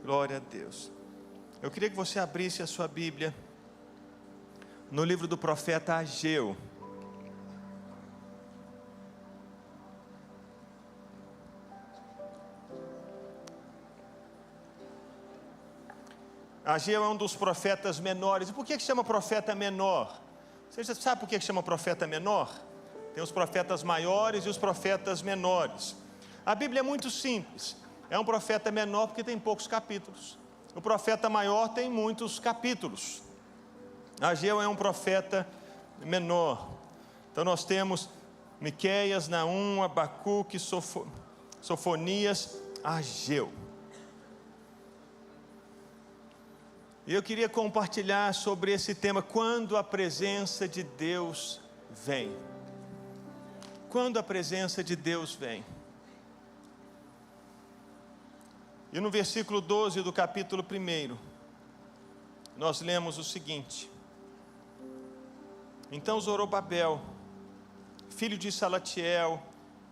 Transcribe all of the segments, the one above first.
Glória a Deus. Eu queria que você abrisse a sua Bíblia no livro do profeta Ageu. Ageu é um dos profetas menores. E por que chama profeta menor? Você já sabe por que chama profeta menor? Tem os profetas maiores e os profetas menores. A Bíblia é muito simples. É um profeta menor porque tem poucos capítulos. O profeta maior tem muitos capítulos. Ageu é um profeta menor. Então nós temos Miqueias, Naum, Abacuque, Sofonias, Ageu. E eu queria compartilhar sobre esse tema, quando a presença de Deus vem. Quando a presença de Deus vem. E no versículo 12 do capítulo 1, nós lemos o seguinte: Então Zorobabel, filho de Salatiel,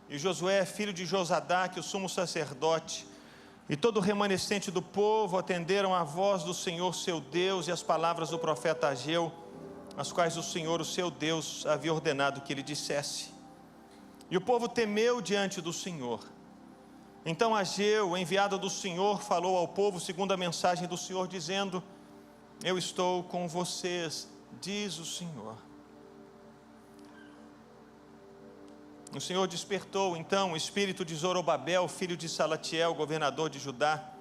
e Josué, filho de Josadaque, o sumo sacerdote, e todo o remanescente do povo atenderam à voz do Senhor seu Deus e às palavras do profeta Ageu, as quais o Senhor, o seu Deus, havia ordenado que ele dissesse. E o povo temeu diante do Senhor. Então Ageu, enviado do Senhor, falou ao povo segundo a mensagem do Senhor, dizendo: Eu estou com vocês, diz o Senhor. O Senhor despertou então o espírito de Zorobabel, filho de Salatiel, governador de Judá,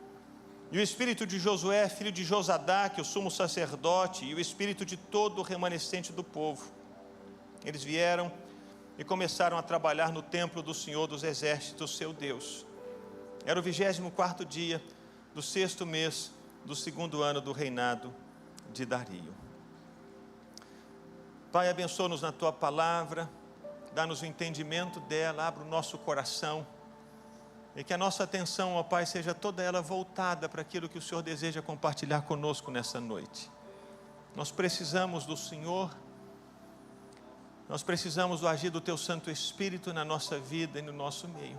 e o espírito de Josué, filho de Josadaque, o sumo sacerdote, e o espírito de todo o remanescente do povo. Eles vieram e começaram a trabalhar no templo do Senhor dos Exércitos, seu Deus. Era o 24º dia do 6º mês do 2º ano do reinado de Dario. Pai, abençoa-nos na Tua palavra, dá-nos o entendimento dela, abre o nosso coração, e que a nossa atenção, ó Pai, seja toda ela voltada para aquilo que o Senhor deseja compartilhar conosco nessa noite. Nós precisamos do Senhor, nós precisamos do agir do Teu Santo Espírito na nossa vida e no nosso meio.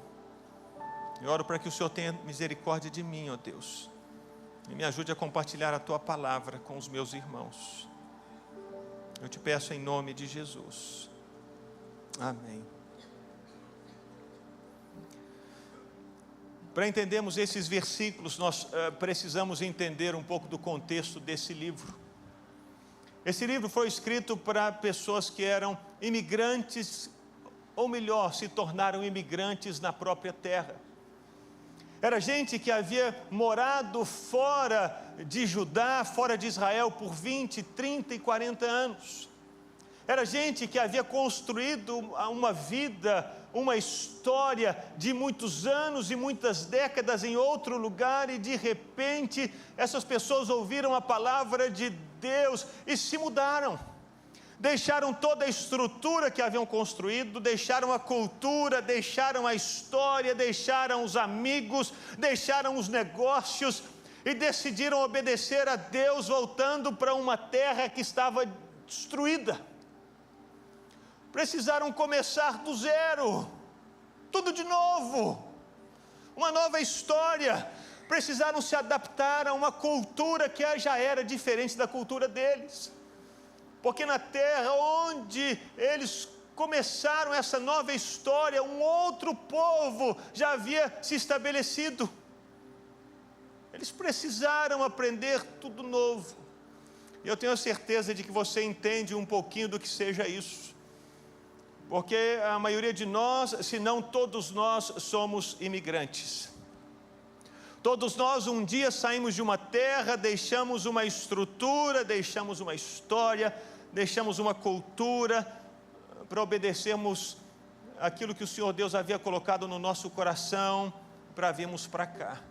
Eu oro para que o Senhor tenha misericórdia de mim, ó Deus, e me ajude a compartilhar a Tua palavra com os meus irmãos. Eu te peço em nome de Jesus. Amém. Para entendermos esses versículos, nós precisamos entender um pouco do contexto desse livro. Esse livro foi escrito para pessoas que eram imigrantes, ou melhor, se tornaram imigrantes na própria terra. Era gente que havia morado fora de Judá, fora de Israel por 20, 30 e 40 anos. Era gente que havia construído uma vida, uma história de muitos anos e muitas décadas em outro lugar, e de repente essas pessoas ouviram a palavra de Deus e se mudaram. Deixaram toda a estrutura que haviam construído, deixaram a cultura, deixaram a história, deixaram os amigos, deixaram os negócios e decidiram obedecer a Deus, voltando para uma terra que estava destruída. Precisaram começar do zero, tudo de novo, uma nova história. Precisaram se adaptar a uma cultura que já era diferente da cultura deles. Porque na terra onde eles começaram essa nova história, um outro povo já havia se estabelecido. Eles precisaram aprender tudo novo. E eu tenho a certeza de que você entende um pouquinho do que seja isso. Porque a maioria de nós, se não todos nós, somos imigrantes. Todos nós um dia saímos de uma terra, deixamos uma estrutura, deixamos uma história, deixamos uma cultura para obedecermos aquilo que o Senhor Deus havia colocado no nosso coração, para virmos para cá.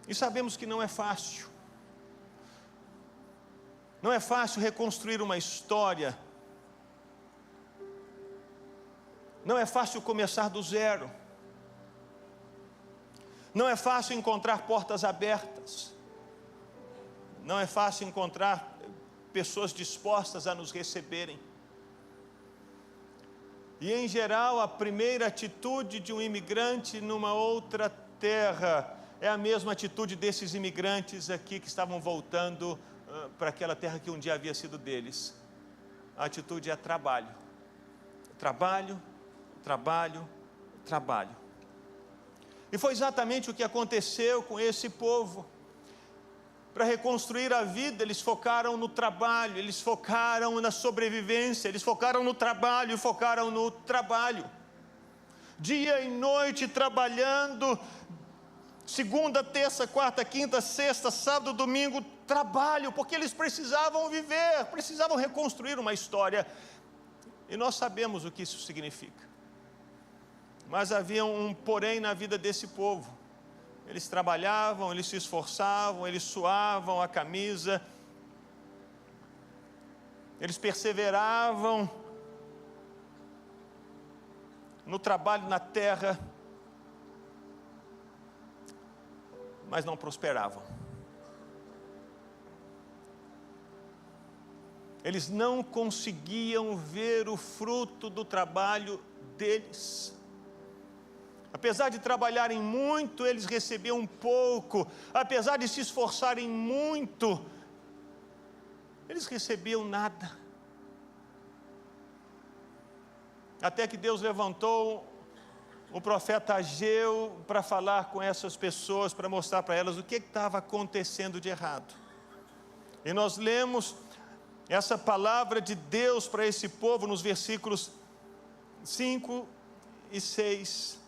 E sabemos que não é fácil. Não é fácil reconstruir uma história. Não é fácil começar do zero. Não é fácil encontrar portas abertas. Não é fácil encontrar pessoas dispostas a nos receberem. E em geral, a primeira atitude de um imigrante numa outra terra é a mesma atitude desses imigrantes aqui que estavam voltando para aquela terra que um dia havia sido deles. A atitude é trabalho. Trabalho, trabalho, trabalho. E foi exatamente o que aconteceu com esse povo. Para reconstruir a vida, eles focaram no trabalho, eles focaram na sobrevivência, eles focaram no trabalho, focaram no trabalho. Dia e noite trabalhando, segunda, terça, quarta, quinta, sexta, sábado, domingo, trabalho, porque eles precisavam viver, precisavam reconstruir uma história. E nós sabemos o que isso significa. Mas havia um porém na vida desse povo. Eles trabalhavam, eles se esforçavam, eles suavam a camisa, eles perseveravam no trabalho na terra, mas não prosperavam. Eles não conseguiam ver o fruto do trabalho deles. Apesar de trabalharem muito, eles recebiam pouco. Apesar de se esforçarem muito, eles recebiam nada. Até que Deus levantou o profeta Ageu para falar com essas pessoas, para mostrar para elas o que estava acontecendo de errado. E nós lemos essa palavra de Deus para esse povo nos versículos 5 e 6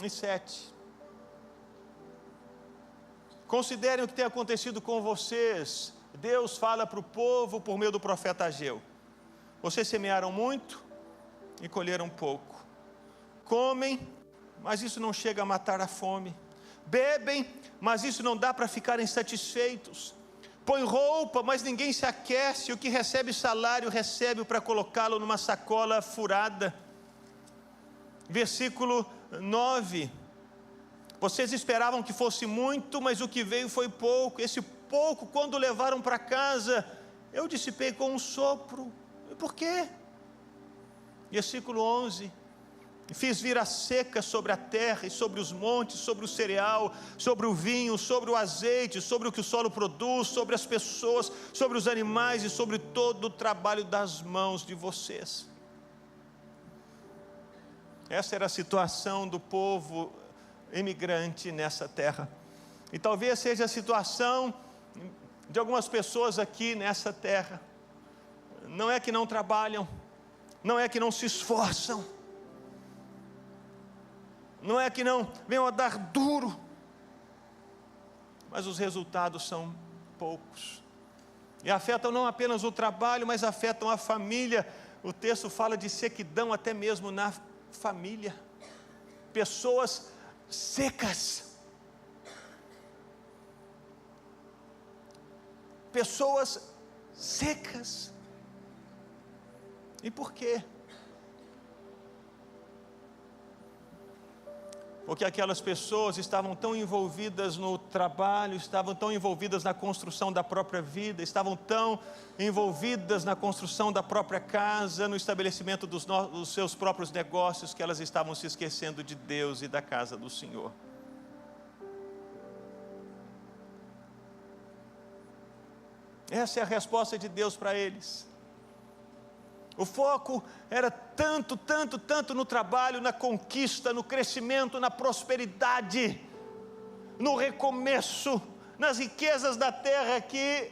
e 7. Considerem o que tem acontecido com vocês. Deus fala para o povo por meio do profeta Ageu. Vocês semearam muito e colheram pouco. Comem, mas isso não chega a matar a fome. Bebem, mas isso não dá para ficarem satisfeitos. Põe roupa, mas ninguém se aquece. O que recebe salário, recebe para colocá-lo numa sacola furada. Versículo 9. Vocês esperavam que fosse muito, mas o que veio foi pouco. Esse pouco, quando levaram para casa, eu dissipei com um sopro. E por quê? Versículo 11. Fiz vir a seca sobre a terra e sobre os montes, sobre o cereal, sobre o vinho, sobre o azeite, sobre o que o solo produz, sobre as pessoas, sobre os animais e sobre todo o trabalho das mãos de vocês. Essa era a situação do povo imigrante nessa terra. E talvez seja a situação de algumas pessoas aqui nessa terra. Não é que não trabalham, não é que não se esforçam, não é que não venham a dar duro, mas os resultados são poucos. E afetam não apenas o trabalho, mas afetam a família. O texto fala de sequidão até mesmo na família. Pessoas secas, pessoas secas. E por quê? Porque aquelas pessoas estavam tão envolvidas no trabalho, estavam tão envolvidas na construção da própria vida, estavam tão envolvidas na construção da própria casa, no estabelecimento dos seus próprios negócios, que elas estavam se esquecendo de Deus e da casa do Senhor. Essa é a resposta de Deus para eles. O foco era tanto no trabalho, na conquista, no crescimento, na prosperidade, no recomeço, nas riquezas da terra, que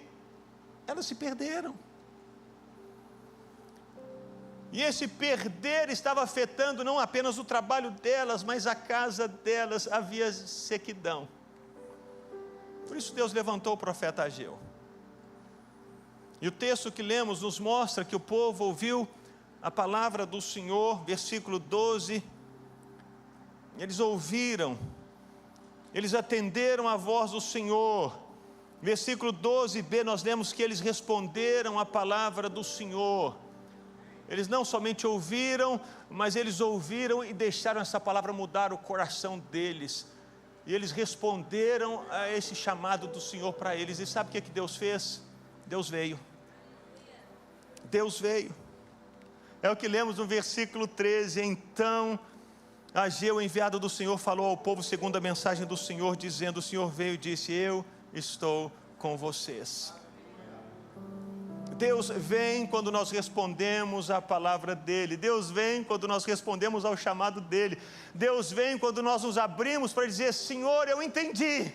elas se perderam. E esse perder estava afetando não apenas o trabalho delas, mas a casa delas. Havia sequidão. Por isso Deus levantou o profeta Ageu. E o texto que lemos nos mostra que o povo ouviu a palavra do Senhor, versículo 12. Eles ouviram, eles atenderam a voz do Senhor. Versículo 12b, nós lemos que eles responderam a palavra do Senhor. Eles não somente ouviram, mas eles ouviram e deixaram essa palavra mudar o coração deles. E eles responderam a esse chamado do Senhor para eles. E sabe o que Deus fez? Deus veio. Deus veio. É o que lemos no versículo 13. Então Ageu, enviado do Senhor, falou ao povo segundo a mensagem do Senhor, dizendo: o Senhor veio e disse: eu estou com vocês. Deus vem quando nós respondemos à palavra dEle. Deus vem quando nós respondemos ao chamado dEle. Deus vem quando nós nos abrimos para dizer: Senhor, eu entendi.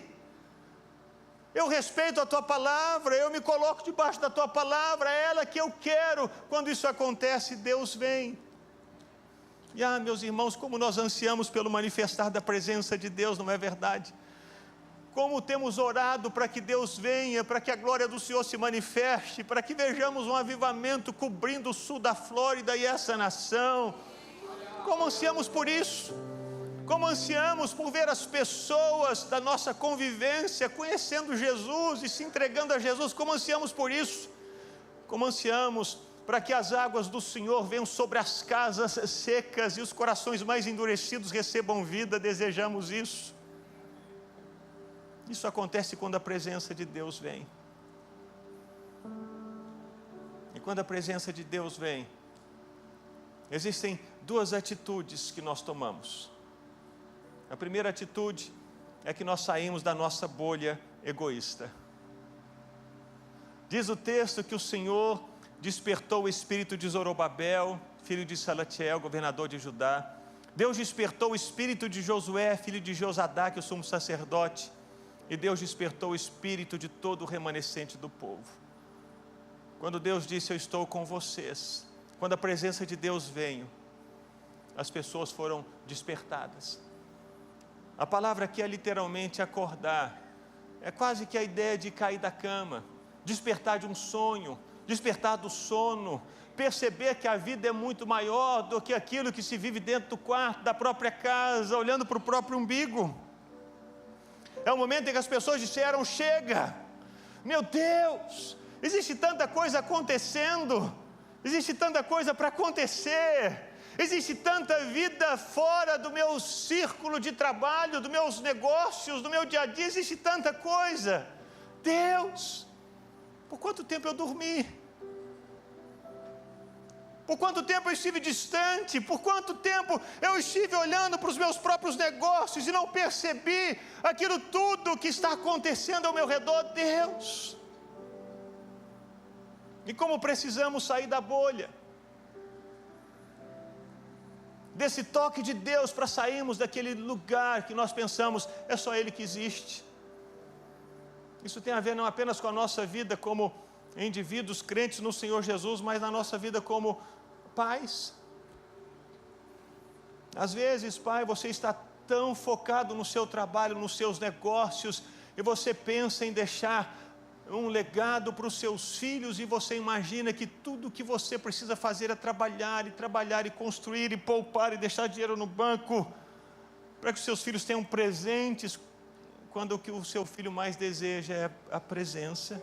Eu respeito a Tua palavra, eu me coloco debaixo da Tua palavra, é ela que eu quero. Quando isso acontece, Deus vem. E meus irmãos, como nós ansiamos pelo manifestar da presença de Deus, não é verdade? Como temos orado para que Deus venha, para que a glória do Senhor se manifeste, para que vejamos um avivamento cobrindo o sul da Flórida e essa nação. Como ansiamos por isso. Como ansiamos por ver as pessoas da nossa convivência conhecendo Jesus e se entregando a Jesus. Como ansiamos por isso. Como ansiamos para que as águas do Senhor venham sobre as casas secas e os corações mais endurecidos recebam vida. Desejamos isso. Isso acontece quando a presença de Deus vem. E quando a presença de Deus vem, existem duas atitudes que nós tomamos. A primeira atitude é que nós saímos da nossa bolha egoísta. Diz o texto que o Senhor despertou o espírito de Zorobabel, filho de Salatiel, governador de Judá. Deus despertou o espírito de Josué, filho de Josadaque, que é o sumo sacerdote. E Deus despertou o espírito de todo o remanescente do povo. Quando Deus disse: eu estou com vocês, quando a presença de Deus veio, as pessoas foram despertadas. A palavra aqui é literalmente acordar. É quase que a ideia de cair da cama, despertar de um sonho, despertar do sono, perceber que a vida é muito maior do que aquilo que se vive dentro do quarto, da própria casa, olhando para o próprio umbigo. É o momento em que as pessoas disseram: chega, meu Deus, existe tanta coisa acontecendo, existe tanta coisa para acontecer, existe tanta vida fora do meu círculo de trabalho, dos meus negócios, do meu dia a dia, existe tanta coisa. Deus, por quanto tempo eu dormi? Por quanto tempo eu estive distante? Por quanto tempo eu estive olhando para os meus próprios negócios e não percebi aquilo tudo que está acontecendo ao meu redor? Deus! E como precisamos sair da bolha, desse toque de Deus, para sairmos daquele lugar que nós pensamos, é só Ele que existe. Isso tem a ver não apenas com a nossa vida como indivíduos crentes no Senhor Jesus, mas na nossa vida como pais. Às vezes, pai, você está tão focado no seu trabalho, nos seus negócios, e você pensa em deixar um legado para os seus filhos, e você imagina que tudo que você precisa fazer é trabalhar, e construir, e poupar, e deixar dinheiro no banco, para que os seus filhos tenham presentes, quando o que o seu filho mais deseja é a presença.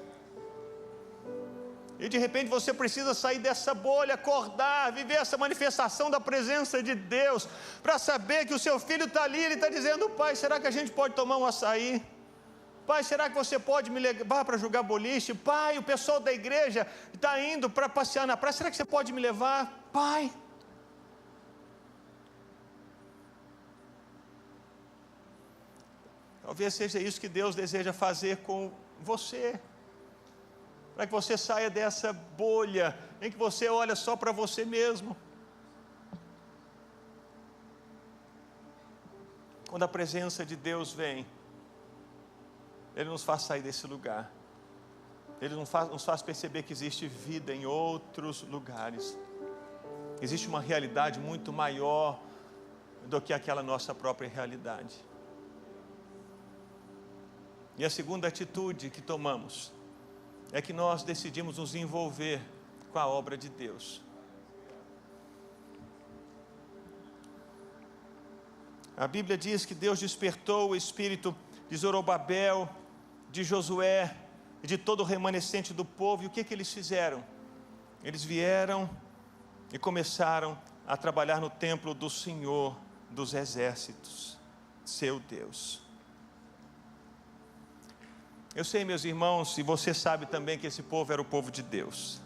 E de repente você precisa sair dessa bolha, acordar, viver essa manifestação da presença de Deus, para saber que o seu filho está ali, ele está dizendo: pai, será que a gente pode tomar um açaí? Pai, será que você pode me levar para jogar boliche? Pai, o pessoal da igreja está indo para passear na praia, será que você pode me levar? Pai. Talvez seja isso que Deus deseja fazer com você, para que você saia dessa bolha em que você olha só para você mesmo. Quando a presença de Deus vem, Ele nos faz sair desse lugar. Ele nos faz perceber que existe vida em outros lugares. Existe uma realidade muito maior do que aquela nossa própria realidade. E a segunda atitude que tomamos é que nós decidimos nos envolver com a obra de Deus. A Bíblia diz que Deus despertou o espírito de Zorobabel, de Josué e de todo o remanescente do povo. E o que eles fizeram? Eles vieram e começaram a trabalhar no templo do Senhor dos Exércitos, seu Deus. Eu sei, meus irmãos, e você sabe também que esse povo era o povo de Deus.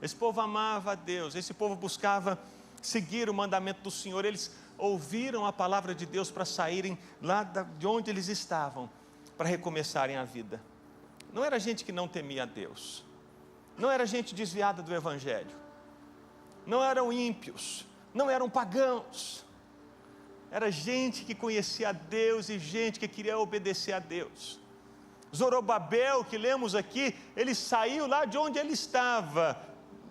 Esse povo amava a Deus, esse povo buscava seguir o mandamento do Senhor. Eles ouviram a palavra de Deus para saírem lá de onde eles estavam, para recomeçarem a vida. Não era gente que não temia a Deus, não era gente desviada do Evangelho, não eram ímpios, não eram pagãos, era gente que conhecia a Deus e gente que queria obedecer a Deus. Zorobabel, que lemos aqui, ele saiu lá de onde ele estava,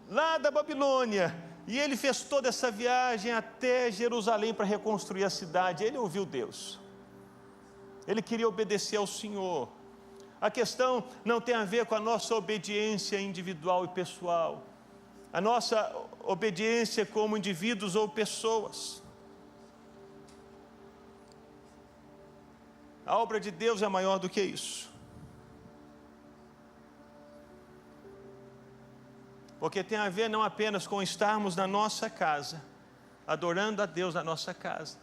lá da Babilônia, e ele fez toda essa viagem até Jerusalém para reconstruir a cidade. Ele ouviu Deus, ele queria obedecer ao Senhor. A questão não tem a ver com a nossa obediência individual e pessoal, a nossa obediência como indivíduos ou pessoas. A obra de Deus é maior do que isso. Porque tem a ver não apenas com estarmos na nossa casa, adorando a Deus na nossa casa,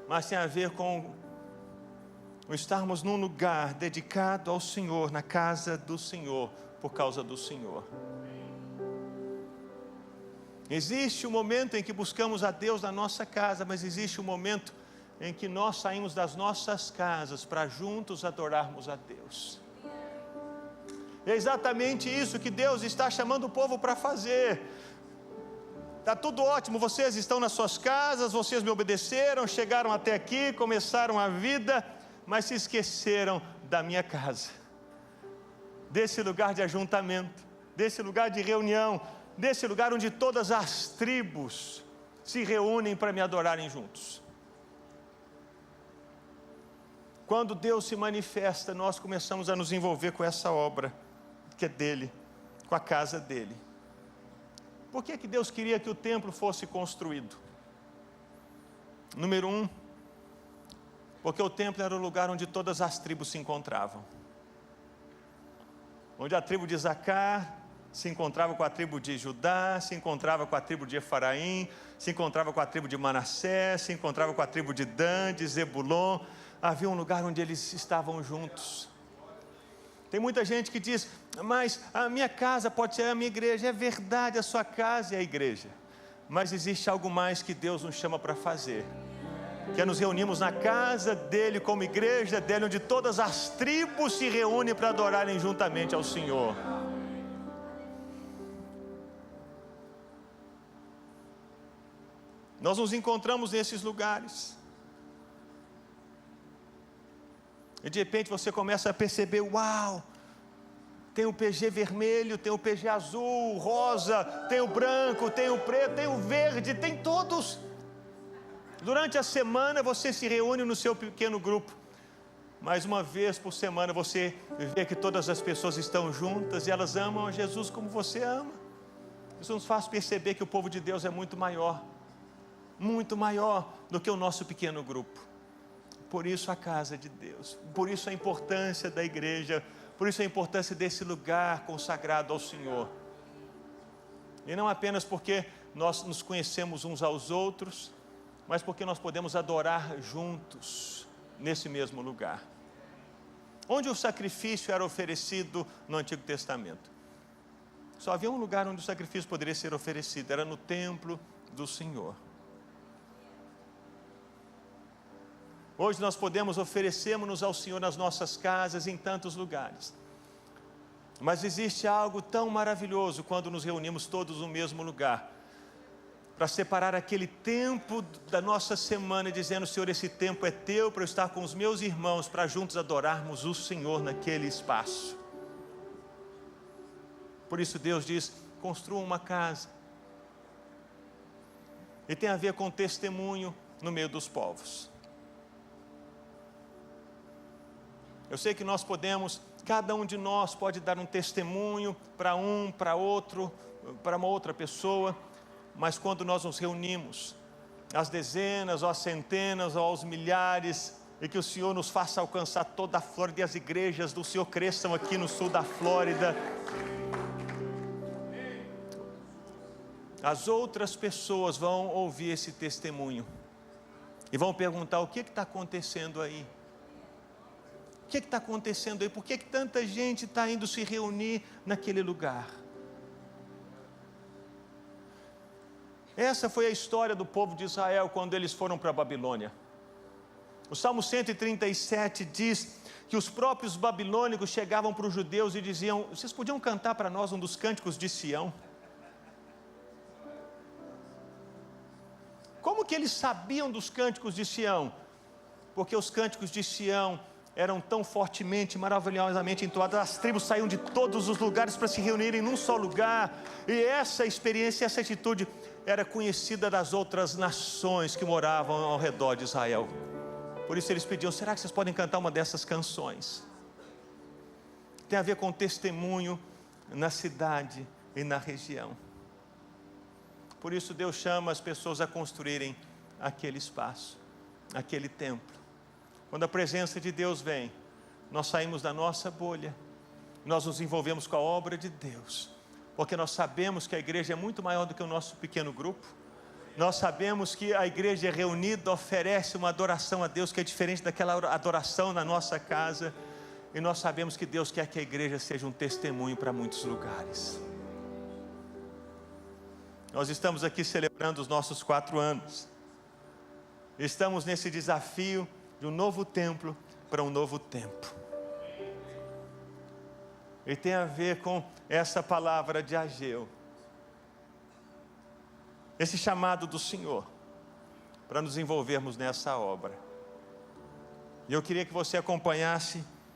mas tem a ver com estarmos num lugar dedicado ao Senhor, na casa do Senhor, por causa do Senhor. Existe um momento em que buscamos a Deus na nossa casa, mas existe um momento em que nós saímos das nossas casas para juntos adorarmos a Deus. É exatamente isso que Deus está chamando o povo para fazer. Está tudo ótimo, vocês estão nas suas casas, vocês me obedeceram, chegaram até aqui, começaram a vida, mas se esqueceram da minha casa, desse lugar de ajuntamento, desse lugar de reunião, desse lugar onde todas as tribos se reúnem para me adorarem juntos. Quando Deus se manifesta, nós começamos a nos envolver com essa obra que é dele, com a casa dele. Por que Deus queria que o templo fosse construído? Número 1, porque o templo era o lugar onde todas as tribos se encontravam. Onde a tribo de Zacar se encontrava com a tribo de Judá, se encontrava com a tribo de Efraim, se encontrava com a tribo de Manassés, se encontrava com a tribo de Dan, de Zebulon. Havia um lugar onde eles estavam juntos. Tem muita gente que diz, mas a minha casa pode ser a minha igreja. É verdade, a sua casa é a igreja, mas existe algo mais que Deus nos chama para fazer, que é nos reunirmos na casa dele, como igreja dele, onde todas as tribos se reúnem para adorarem juntamente ao Senhor. Nós nos encontramos nesses lugares, e de repente você começa a perceber, uau, tem o PG vermelho, tem o PG azul, rosa, tem o branco, tem o preto, tem o verde, tem todos. Durante a semana você se reúne no seu pequeno grupo, mas uma vez por semana você vê que todas as pessoas estão juntas e elas amam a Jesus como você ama. Isso nos faz perceber que o povo de Deus é muito maior do que o nosso pequeno grupo. Por isso a casa de Deus, por isso a importância da igreja, por isso a importância desse lugar consagrado ao Senhor. E não apenas porque nós nos conhecemos uns aos outros, mas porque nós podemos adorar juntos nesse mesmo lugar. Onde o sacrifício era oferecido no Antigo Testamento? Só havia um lugar onde o sacrifício poderia ser oferecido, era no templo do Senhor. Hoje nós podemos oferecermos-nos ao Senhor nas nossas casas, em tantos lugares. Mas existe algo tão maravilhoso quando nos reunimos todos no mesmo lugar, para separar aquele tempo da nossa semana, dizendo, Senhor, esse tempo é teu para eu estar com os meus irmãos, para juntos adorarmos o Senhor naquele espaço. Por isso Deus diz, construa uma casa. E tem a ver com testemunho no meio dos povos. Eu sei que nós podemos, cada um de nós pode dar um testemunho para outro, para uma outra pessoa, mas quando nós nos reunimos, às dezenas, ou às centenas, ou aos milhares, e que o Senhor nos faça alcançar toda a Flórida, e as igrejas do Senhor cresçam aqui no sul da Flórida, as outras pessoas vão ouvir esse testemunho, e vão perguntar, o que está acontecendo aí? O que está acontecendo aí? Por que tanta gente está indo se reunir naquele lugar? Essa foi a história do povo de Israel quando eles foram para a Babilônia. O Salmo 137 diz que os próprios babilônicos chegavam para os judeus e diziam: vocês podiam cantar para nós um dos cânticos de Sião? Como que eles sabiam dos cânticos de Sião? Porque os cânticos de Sião eram tão fortemente, maravilhosamente entoados, as tribos saíam de todos os lugares para se reunirem num só lugar, e essa experiência, essa atitude era conhecida das outras nações que moravam ao redor de Israel. Por isso eles pediam: será que vocês podem cantar uma dessas canções? Tem a ver com testemunho na cidade e na região. Por isso Deus chama as pessoas a construírem aquele espaço, aquele templo. Quando a presença de Deus vem, nós saímos da nossa bolha, nós nos envolvemos com a obra de Deus, porque nós sabemos que a igreja é muito maior do que o nosso pequeno grupo. Nós sabemos que a igreja reunida oferece uma adoração a Deus que é diferente daquela adoração na nossa casa, e nós sabemos que Deus quer que a igreja seja um testemunho para muitos lugares. Nós estamos aqui celebrando os nossos 4 anos. Estamos nesse desafio de um novo templo para um novo tempo. E tem a ver com essa palavra de Ageu. Esse chamado do Senhor para nos envolvermos nessa obra. E eu queria que você acompanhasse